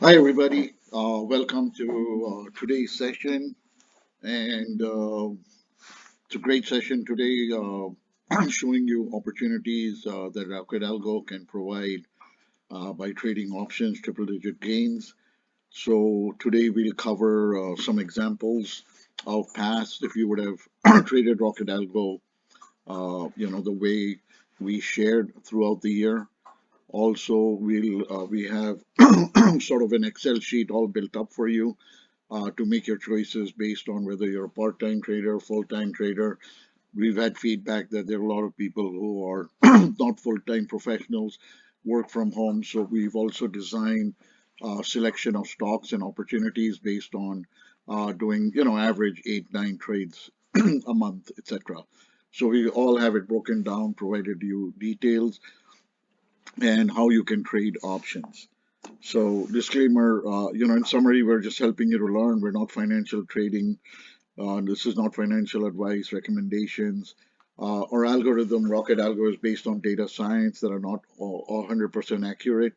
Hi, everybody. Welcome to today's session. And it's a great session today, showing you opportunities that RockIT Algo can provide by trading options, triple digit gains. So, today we'll cover some examples of past if you would have traded RockIT Algo, the way we shared throughout the year. Also, we have sort of an Excel sheet all built up for you to make your choices based on whether you're a part-time trader, full-time trader. We've had feedback that there are a lot of people who are not full-time professionals, work from home. So we've also designed a selection of stocks and opportunities based on doing, average 8, 9 trades a month, etc. So we all have it broken down, provided you details and how you can trade options. So disclaimer, in summary, we're just helping you to learn. We're not financial trading. This is not financial advice, recommendations. Our algorithm, Rocket Algo, is based on data science that are not 100% accurate,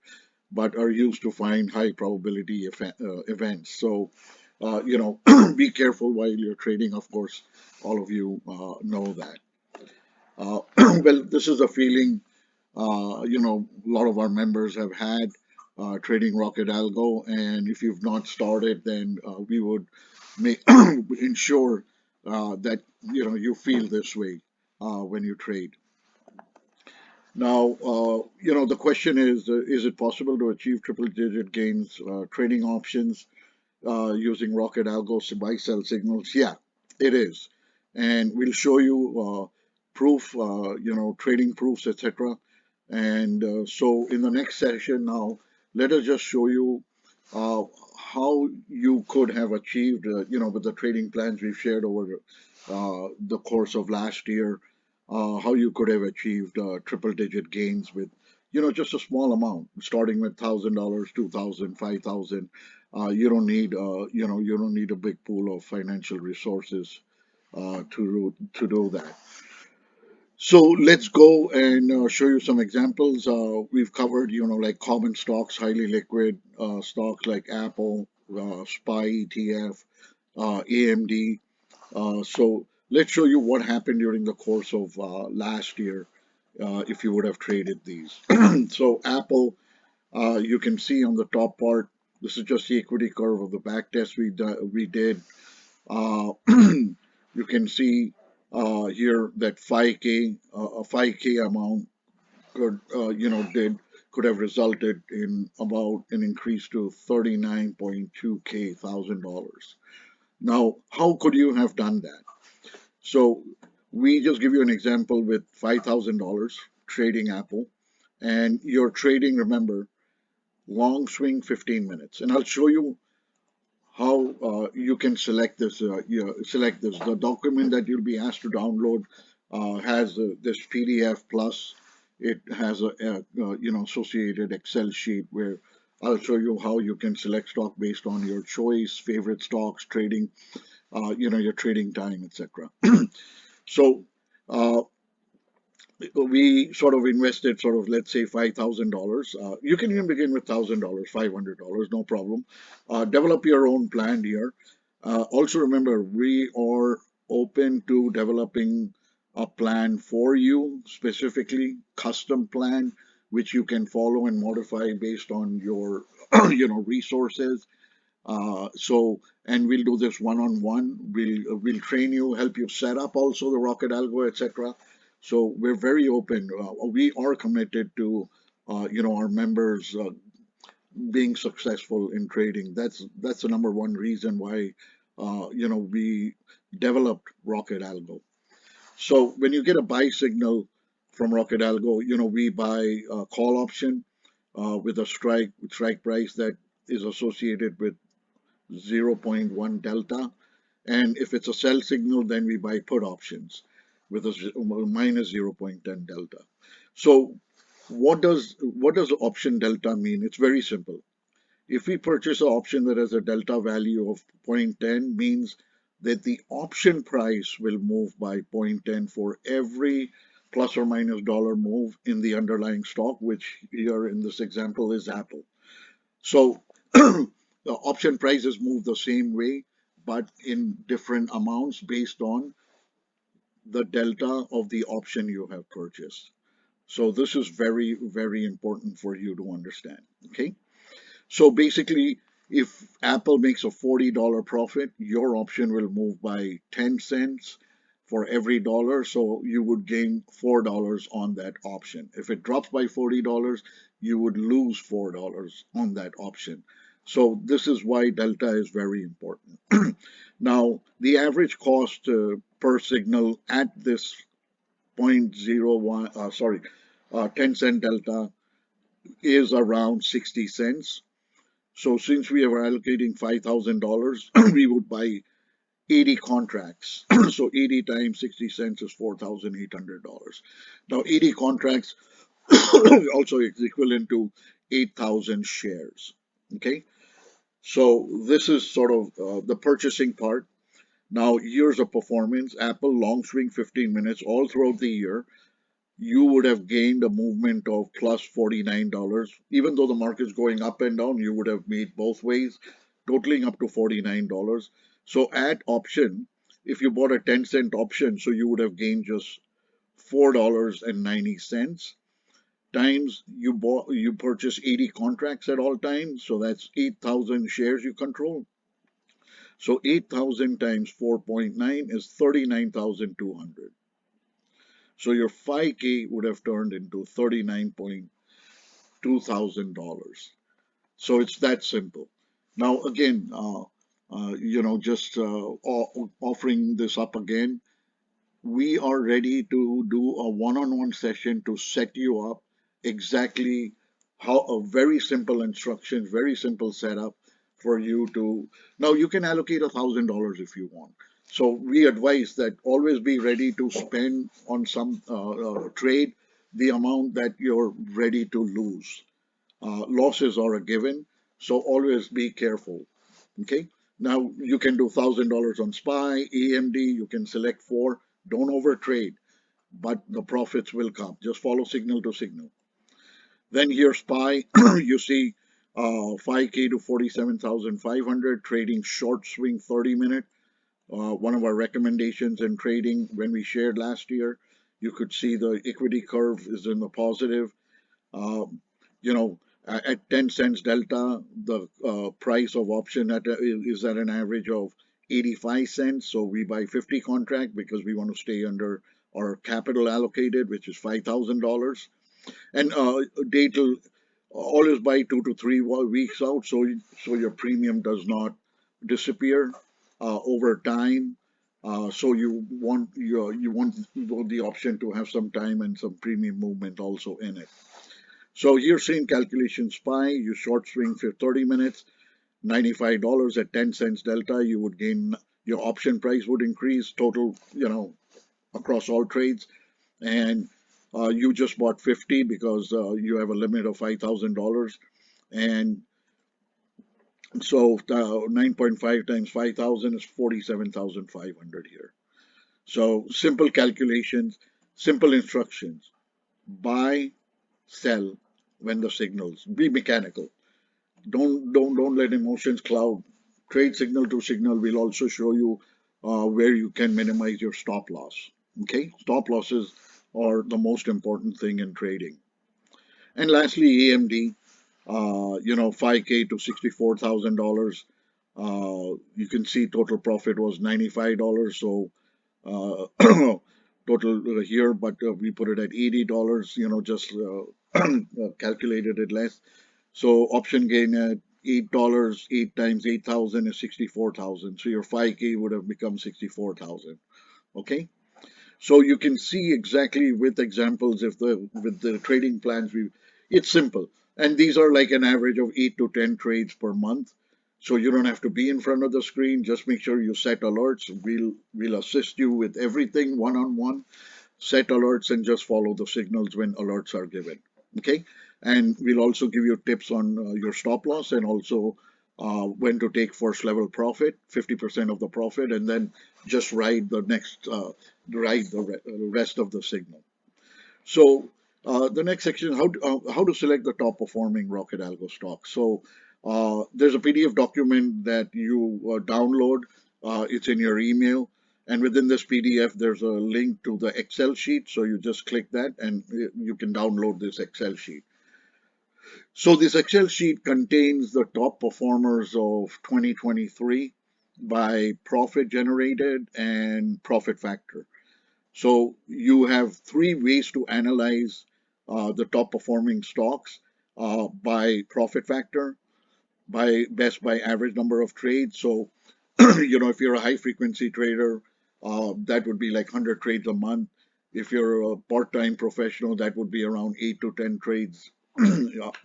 but are used to find high probability events. So, be careful while you're trading. Of course, all of you know that. Well, this is a feeling a lot of our members have had trading Rocket Algo, and if you've not started, then we would make ensure that you feel this way when you trade. Now, the question is it possible to achieve triple-digit gains trading options using Rocket Algo's buy-sell signals? Yeah, it is, and we'll show you proof, trading proofs, etc. And so, in the next session, now let us just show you uh, how you could have achieved, with the trading plans we've shared over the course of last year, how you could have achieved triple-digit gains with, just a small amount, starting with $1,000, 2,000, 5,000. You don't need a big pool of financial resources to do that. So let's go and show you some examples. We've covered, like common stocks, highly liquid stocks like Apple, SPY ETF, AMD. So let's show you what happened during the course of last year if you would have traded these. So Apple, you can see on the top part, this is just the equity curve of the back test we did. You can see here that 5K, a 5K amount could, could have resulted in about an increase to 39.2K thousand dollars. Now, how could you have done that? So we just give you an example with $5,000 trading Apple, and you're trading, remember, long swing 15 minutes. And I'll show you how you can select this. Select this. The document that you'll be asked to download has this PDF plus. It has a associated Excel sheet where I'll show you how you can select stock based on your choice, favorite stocks, trading, your trading time, etc. So uh, we sort of invested sort of, let's say, $5,000. You can even begin with $1,000, $500, no problem. Develop your own plan here. Also remember, we are open to developing a plan for you, specifically custom plan, which you can follow and modify based on your resources. And we'll do this one-on-one. We'll train you, help you set up also the Rocket Algo, etc. So we're very open. We are committed to, our members being successful in trading. That's the number one reason why, we developed Rocket Algo. So when you get a buy signal from Rocket Algo, we buy a call option with a strike price that is associated with zero point 0.1 delta. And if it's a sell signal, then we buy put options with a minus 0.10 delta. So what does option delta mean? It's very simple. If we purchase an option that has a delta value of 0.10, means that the option price will move by 0.10 for every plus or minus dollar move in the underlying stock, which here in this example is Apple. So the option prices move the same way, but in different amounts based on the delta of the option you have purchased. So this is very, very important for you to understand. Okay. So basically, if Apple makes a $40 profit, your option will move by 10 cents for every dollar. So you would gain $4 on that option. If it drops by $40, you would lose $4 on that option. So this is why delta is very important. Now, the average cost per signal at this point zero 0.01, 10-cent delta is around 60 cents. So since we are allocating $5,000, we would buy 80 contracts. So 80 times 60 cents is $4,800. Now 80 contracts also is equivalent to 8,000 shares. Okay, so this is sort of the purchasing part. Now years of performance, Apple long swing 15 minutes all throughout the year, you would have gained a movement of plus $49. Even though the market's going up and down, you would have made both ways, totaling up to $49. So at option, if you bought a 10-cent option, so you would have gained just $4.90 times you purchase 80 contracts at all times, so that's 8,000 shares you control. So 8,000 times 4.9 is 39,200. So your 5K would have turned into $39,200. So it's that simple. Now, again, just offering this up again, we are ready to do a one-on-one session to set you up exactly how a very simple instruction, very simple setup for you to. Now you can allocate $1,000 if you want. So we advise that always be ready to spend on some trade the amount that you're ready to lose. Losses are a given, so always be careful. Okay. Now you can do $1,000 on SPY, AMD. You can select four. Don't overtrade, but the profits will come. Just follow signal to signal. Then here SPY, you see 5K to 47,500 trading short swing 30-minute. One of our recommendations in trading when we shared last year, you could see the equity curve is in the positive. Um, you know, at 10 cents delta, the price of option is at an average of 85 cents. So we buy 50 contract because we want to stay under our capital allocated, which is $5,000. And date will always buy 2 to 3 weeks out, so your premium does not disappear over time. So you want the option to have some time and some premium movement also in it. So here, same calculation SPY, you short swing for 30 minutes, $95 at 10 cents delta, you would gain, your option price would increase total, across all trades. And you just bought 50 because you have a limit of $5,000. And so 9.5 times 5,000 is 47,500 here. So simple calculations, simple instructions. Buy, sell when the signals. Be mechanical. Don't let emotions cloud. Trade signal to signal will also show you where you can minimize your stop loss. Okay, stop losses are the most important thing in trading. And lastly, AMD, 5K to $64,000. You can see total profit was $95. So total here, but we put it at $80. Just calculated it less. So option gain at $8, 8 times 8,000 is 64,000. So your 5K would have become 64,000. Okay. So you can see exactly with examples if the with the trading plans it's simple. And these are like an average of 8 to 10 trades per month. So you don't have to be in front of the screen. Just make sure you set alerts. We'll assist you with everything one on one. Set alerts and just follow the signals when alerts are given. Okay. And we'll also give you tips on your stop loss and also when to take first level profit, 50% of the profit, and then just ride the next, ride the rest of the signal. So the next section, how to select the top performing RockIT Algo stock. So There's a PDF document that you download. It's in your email. And within this PDF, there's a link to the Excel sheet. So you just click that and you can download this Excel sheet. So this Excel sheet contains the top performers of 2023 by profit generated and profit factor. So you have three ways to analyze the top performing stocks by profit factor, by best by average number of trades. So, if you're a high frequency trader, that would be like 100 trades a month. If you're a part-time professional, that would be around 8 to 10 trades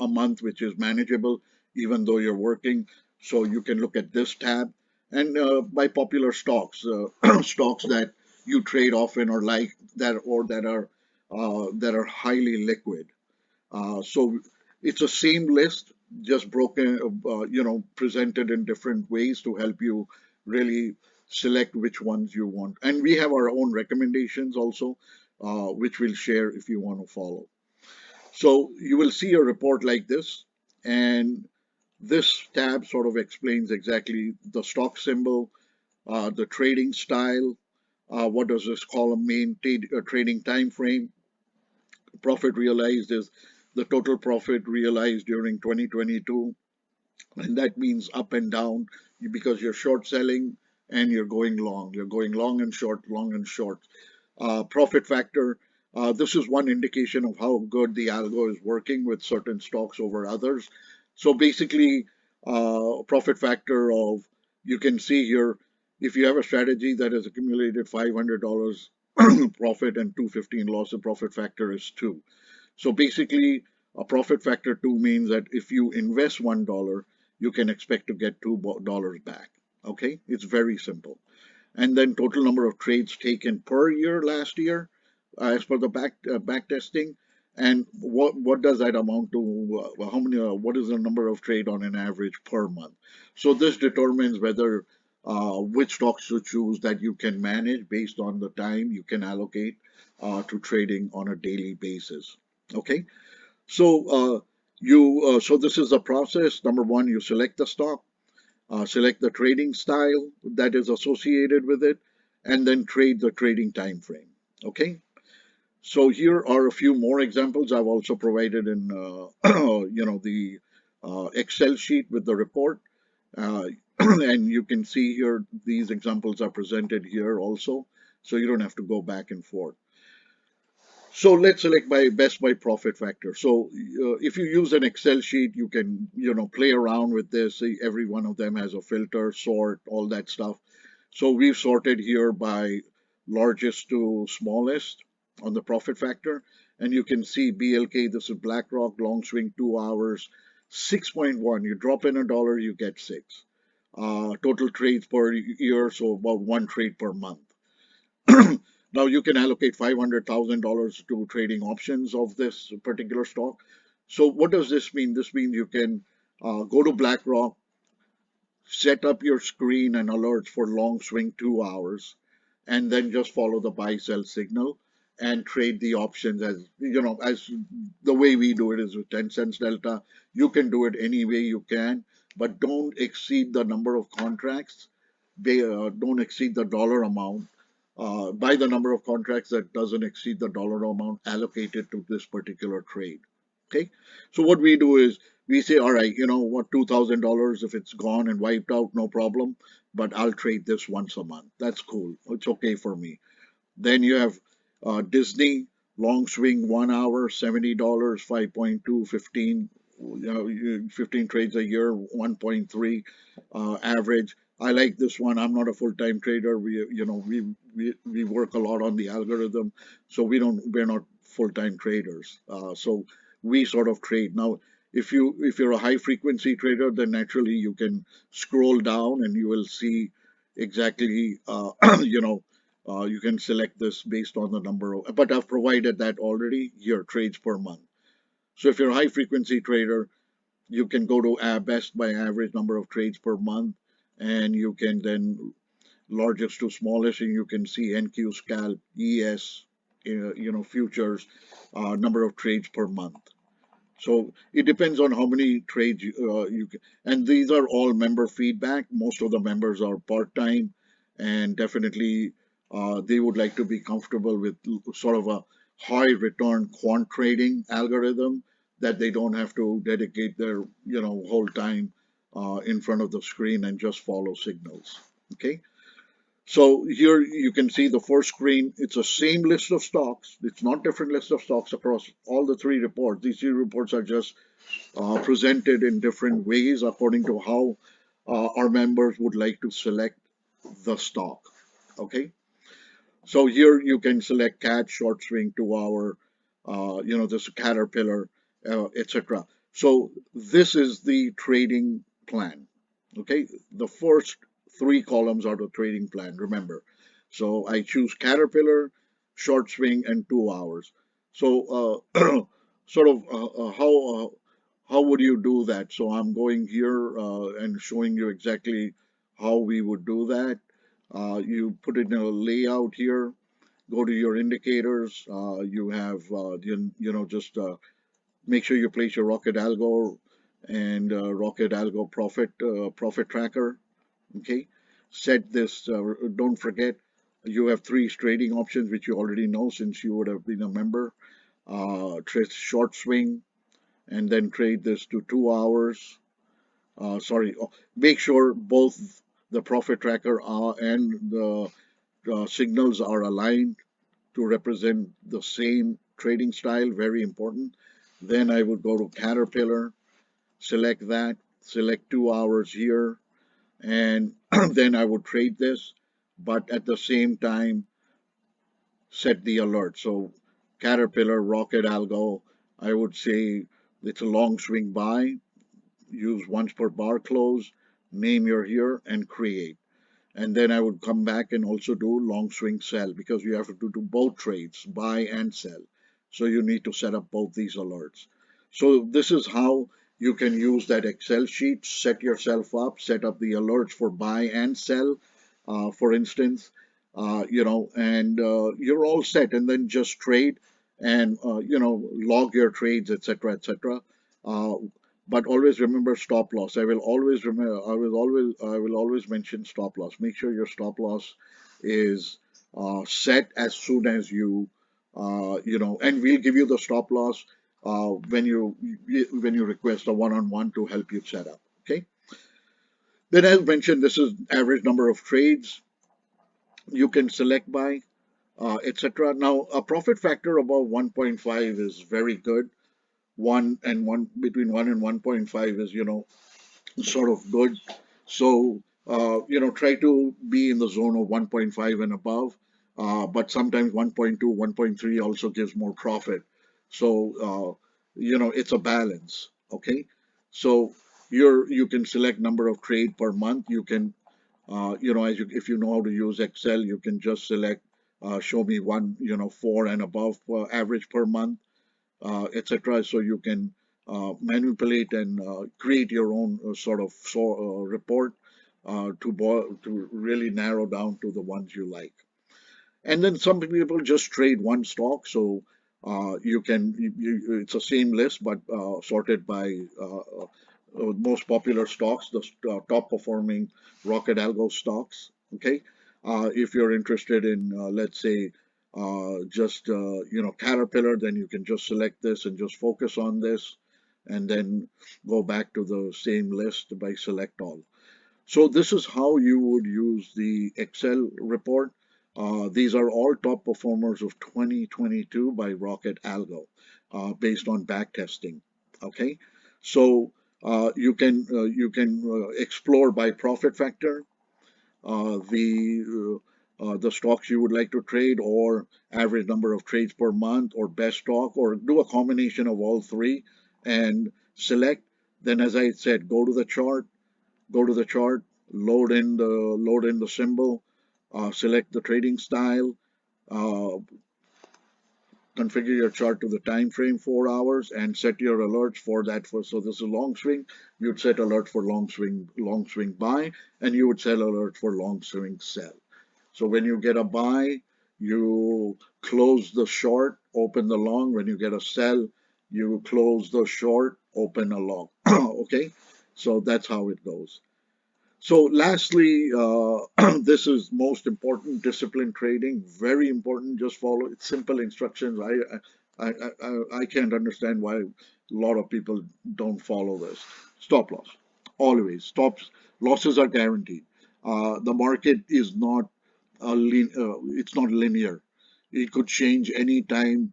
a month, which is manageable, even though you're working. So you can look at this tab and by popular stocks, stocks that you trade often or like that, or that are highly liquid. So it's the same list, just broken, presented in different ways to help you really select which ones you want. And we have our own recommendations also, which we'll share if you want to follow. So you will see a report like this, and this tab sort of explains exactly the stock symbol, the trading style, what does this column mean, trading time frame, profit realized is the total profit realized during 2022, and that means up and down because you're short selling and you're going long. You're going long and short, long and short. Profit factor. This is one indication of how good the algo is working with certain stocks over others. So basically, profit factor of, you can see here, if you have a strategy that has accumulated $500 profit and 215 loss, the profit factor is 2. So basically, a profit factor 2 means that if you invest $1, you can expect to get $2 back. Okay, it's very simple. And then total number of trades taken per year last year, as per the back testing. And what does that amount to? How many? What is the number of trade on an average per month? So this determines whether which stocks to choose that you can manage based on the time you can allocate to trading on a daily basis. Okay, so so this is the process. Number one, you select the stock, select the trading style that is associated with it, and then trade the trading time frame. Okay, so here are a few more examples I've also provided in the Excel sheet with the report. Uh, and you can see here these examples are presented here also, so you don't have to go back and forth. So let's select by best by profit factor. So if you use an Excel sheet, you can play around with this. See, every one of them has a filter, sort, all that stuff. So we've sorted here by largest to smallest on the profit factor, and you can see BLK. This is BlackRock long swing 2 hours, 6.1. You drop in $1, you get 6. Total trades per year, so about one trade per month. Now you can allocate $500,000 to trading options of this particular stock. So what does this mean? This means you can go to BlackRock, set up your screen and alerts for long swing 2 hours, and then just follow the buy sell signal and trade the options as the way we do it is with 10 cents delta. You can do it any way you can, but don't exceed the number of contracts. They don't exceed the dollar amount. Buy the number of contracts that doesn't exceed the dollar amount allocated to this particular trade. Okay, so what we do is we say, all right, you know what, $2,000, if it's gone and wiped out, no problem, but I'll trade this once a month. That's cool. It's okay for me. Then you have Disney long swing 1 hour, $70, 5.2, 15, 15 trades a year, 1.3 average. I like this one. I'm not a full-time trader. We work a lot on the algorithm, so we're not full-time traders. So we sort of trade. Now, if you're a high frequency trader, then naturally you can scroll down and you will see exactly you can select this based on the number of, but I've provided that already here, trades per month. So if you're a high frequency trader, you can go to best by average number of trades per month, and you can then largest to smallest, and you can see NQ scalp, ES, futures, number of trades per month. So it depends on how many trades you can, and these are all member feedback. Most of the members are part-time, and definitely they would like to be comfortable with sort of a high return quant trading algorithm that they don't have to dedicate their whole time in front of the screen and just follow signals. Okay. So here you can see the first screen. It's the same list of stocks. It's not different list of stocks across all the three reports. These three reports are just presented in different ways according to how our members would like to select the stock. Okay. So here you can select cat, short swing, 2 hour, this caterpillar, etc. So this is the trading plan. Okay, the first three columns are the trading plan. Remember, so I choose caterpillar, short swing, and 2 hours. So sort of how would you do that? So I'm going here and showing you exactly how we would do that. You put it in a layout here, go to your indicators. You have, just make sure you place your RockIT Algo and RockIT Algo profit tracker. Okay. Set this, don't forget, you have three trading options, which you already know since you would have been a member. Trade short swing and then trade this to 2 hours. Sorry, make sure both the profit tracker and the signals are aligned to represent the same trading style, very important. Then I would go to Caterpillar, select that, select 2 hours here, and then I would trade this, but at the same time, set the alert. So Caterpillar, RockIT Algo, I would say it's a long swing buy, use once per bar close, name your here, and create. And then I would come back and also do long swing sell because you have to do both trades, buy and sell. So you need to set up both these alerts. So this is how you can use that Excel sheet, set yourself up, set up the alerts for buy and sell, for instance, and you're all set. And then just trade and, log your trades, etc., etc. Uh, but always remember stop loss. I will always remember. I will always mention stop loss. Make sure your stop loss is set as soon as and we'll give you the stop loss when you request a one-on-one to help you set up. Okay. Then, as mentioned, this is average number of trades you can select by, etc. Now, a profit factor above 1.5 is very good. Between 1 and 1.5 is sort of good. So, try to be in the zone of 1.5 and above. But sometimes 1.2, 1.3 also gives more profit. So, it's a balance. Okay. So you can select number of trade per month. You can, if you know how to use Excel, you can just select, show me one, 4 and above average per month, etc. So you can manipulate and create your own report to really narrow down to the ones you like. And then some people just trade one stock, so it's the same list but sorted by most popular stocks, the top performing RockIT Algo stocks. Okay, if you're interested in, let's say, just Caterpillar, then you can just select this and just focus on this, and then go back to the same list by select all. So this is how you would use the Excel report. These are all top performers of 2022 by RockIT Algo, based on back testing. Okay, so you can explore by profit factor the stocks you would like to trade, or average number of trades per month, or best stock, or do a combination of all three and select. Then, as I said, go to the chart, load in the symbol, select the trading style, uh, configure your chart to the time frame 4 hours, and set your alerts for that. So this is a long swing. You'd set alert for long swing buy, and you would set alert for long swing sell. So when you get a buy, you close the short, open the long. When you get a sell, You close the short, open a long. Okay, so that's how it goes. So lastly, this is most important, discipline trading, very important. Just follow it's simple instructions. I can't understand why a lot of people don't follow this. Stop loss, always stops. Losses are guaranteed. The market is not it's not linear. It could change any time,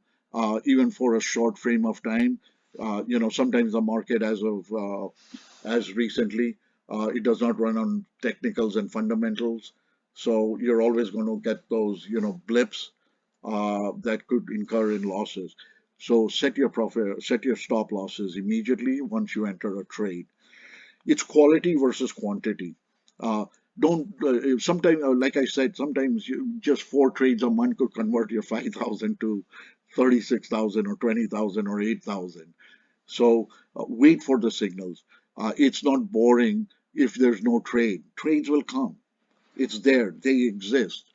even for a short frame of time. Sometimes the market, as recently, it does not run on technicals and fundamentals. So you're always going to get those, blips that could incur in losses. So set your stop losses immediately once you enter a trade. It's quality versus quantity. Uh, don't Sometimes, like I said, sometimes just four trades a month could convert your 5,000 to 36,000 or 20,000 or 8,000. So wait for the signals. It's not boring if there's no trade. Trades will come. It's there. They exist.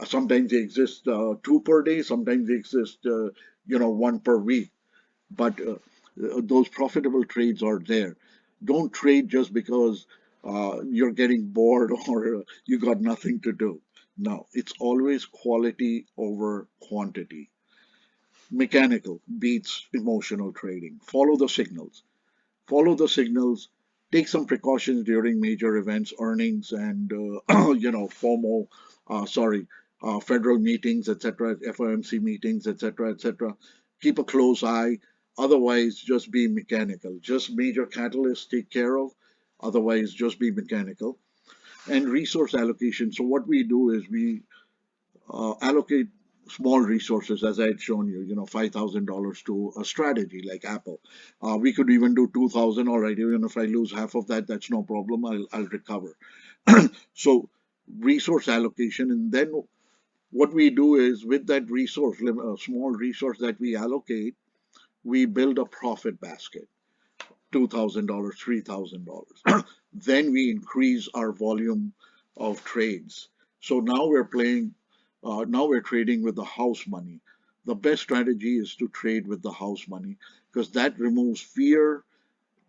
Sometimes they exist two per day. Sometimes they exist, one per week. But those profitable trades are there. Don't trade just because you're getting bored or you got nothing to do. No, it's always quality over quantity. Mechanical beats emotional trading. Follow the signals, take some precautions during major events, earnings, and FOMO, federal meetings, etc., FOMC meetings, etc., etc. Keep a close eye. Otherwise, just be mechanical. Just major catalysts take care of. Otherwise, just be mechanical. And resource allocation. So what we do is we allocate small resources, as I had shown you, $5,000 to a strategy like Apple. We could even do 2,000. All right, even if I lose half of that, that's no problem. I'll recover. So resource allocation, and then what we do is with that a small resource that we allocate, we build a profit basket. $2,000, $3,000. Then we increase our volume of trades. So now we're trading with the house money. The best strategy is to trade with the house money because that removes fear,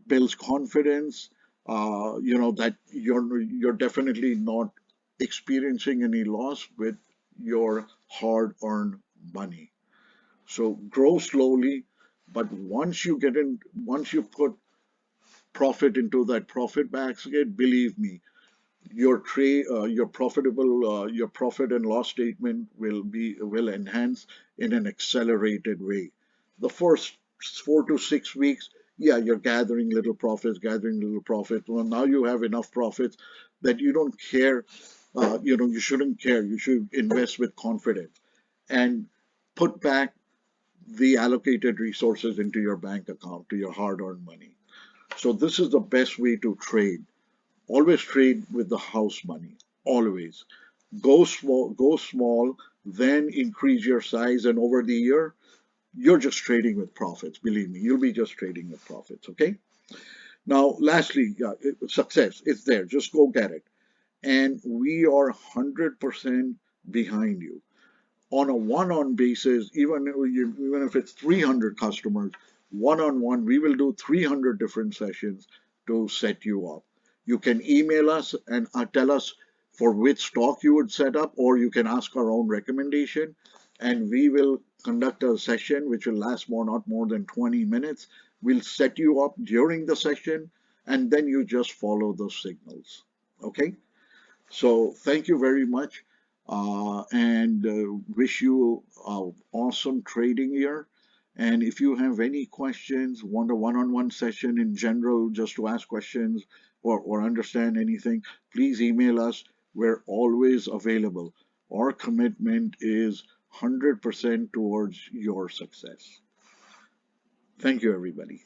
builds confidence. That you're definitely not experiencing any loss with your hard-earned money. So grow slowly, but once you put profit into that profit basket, believe me, your profit and loss statement will enhance in an accelerated way. The first 4 to 6 weeks, yeah, you're gathering little profits. Well, now you have enough profits that you don't care. You shouldn't care. You should invest with confidence and put back the allocated resources into your bank account, to your hard-earned money. So this is the best way to trade. Always trade with the house money. Always. Go small, then increase your size, and over the year, you're just trading with profits. Believe me, you'll be just trading with profits. Okay. Now, lastly, success. It's there. Just go get it. And we are 100% behind you on a one-on basis, even if it's 300 customers, one-on-one, we will do 300 different sessions to set you up. You can email us and tell us for which stock you would set up, or you can ask our own recommendation, and we will conduct a session which will last not more than 20 minutes. We'll set you up during the session, and then you just follow those signals. Okay? So thank you very much, and wish you awesome trading year. And if you have any questions, want a one-on-one session in general, just to ask questions or understand anything, please email us. We're always available. Our commitment is 100% towards your success. Thank you, everybody.